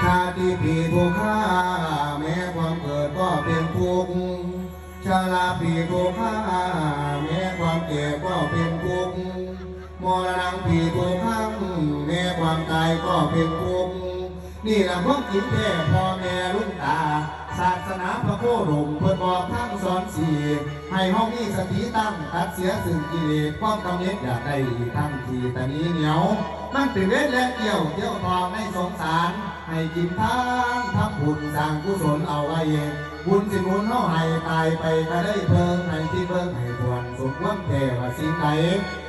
ชาติปีทุกข้าแม้ความเกิดก็เป็นทุกข์ชราปีทุกข้าแม้ความแก่ก็เป็นทุกข์มรณะปีทุกขังแม้ความตายก็เป็นทุกข์นี่แหละพวกกินแท้พ่อแม่รุ่นตาศาสนาพระโคดมเพื่อบอกทั้งสอนสี่ให้ห้องนี้สติตั้งตัดเสียสิ่งกิเลสความกำเนิดอยากได้ทั้งทีแต่นี้เหนียวมันเป็นเวทและเกี่ยวทองในสงสารให้กินทานทำบุญสร้างกุศลเอาไว้บุญสิบุญเฮาให้ตายไปก็ได้เพิ่งให้ที่เพิ่งให้ทวนสมความแก่ว่าสิ่งใด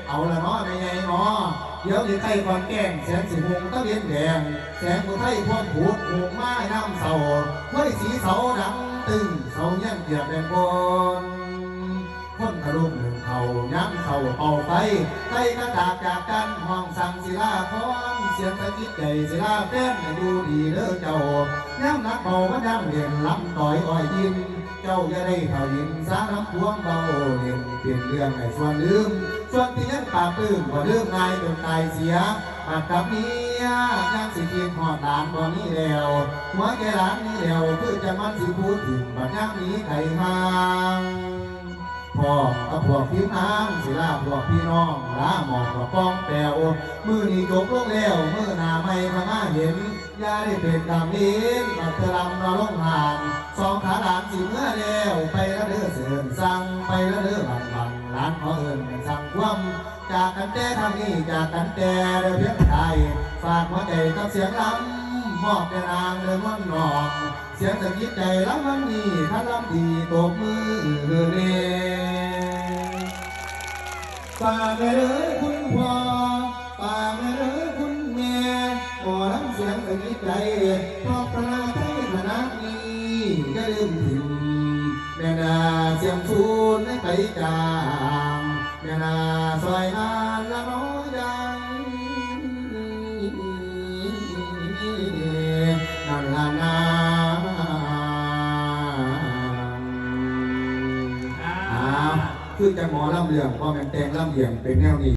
เอาละเนาะในไงเนาะเดี๋ยวนี้ใครก่อนแก้งแสงสีหงตะเวียนแดงแสงผู้ไทยพ่นผูดผูกไม้น้ำเสาไว้สีเสาดังตึงเสายังเกียบเป็นคนคนทะลุหนึ่งเขาย้ำเขาเอาไปใกล้กระดาษจากกันห้องสั่งศิลาพร้อมเสียงตะกี้ใจศิลาแป้นดูดีเด้อเจ้าย้ำนักเบามาย้ำเรียนลำต่อยอ้อยยิ้มเจ้าอย่าได้เขายินสาน้ำพวงเบาเรียนเปลี่ยนเรื่องให้ส่วนลืมส่วนที่ยังปากปื้มบ่ลืมง่ายจนตายเสียปากกับเมียยังสิกินหอดหลานบ่นี้แล้วหัวใจหลานนี้แล้วคือจะมันสิพูดถึงบัดยังนี้ไก่ห่างพ่อกับพวกพี่น้ำสิลาพวกพี่น้องลาหมอกกับป้องแปวมือนี้จบลงแล้วมือหน้าไม่พงาเห็นอย่าได้เป็นกำลิ้นมาเธอลำนอนลงห่างสองขาหลานสิเมื่อแล้วไปละเด้อเสื่อมสั่งไปละเด้อบังหลานขอเอิญสั่งความจากกันแต่ทำนี่จากกันแต่เด้อเพียงใจฝากหัวใจกับเสียงลำมอบแด่นางเดินวันนอกเสียงสะกิดใจลำวันนี้ท่านลำดีตบมือเล่ฝากไปเลยคุณพ่อฝากไปเลยคุณแม่ขอรับเสียงสะกิดใจพอพระไทยขนาดนี้จะลืมถิ่นแม่นาเสียงฟูนให้ไปจางแม่นาซอยงานละน้อยยังนั่นละนาคือจะหมอลำเลียงพอแม่งแต่งลำเลียงเป็นแนวนี้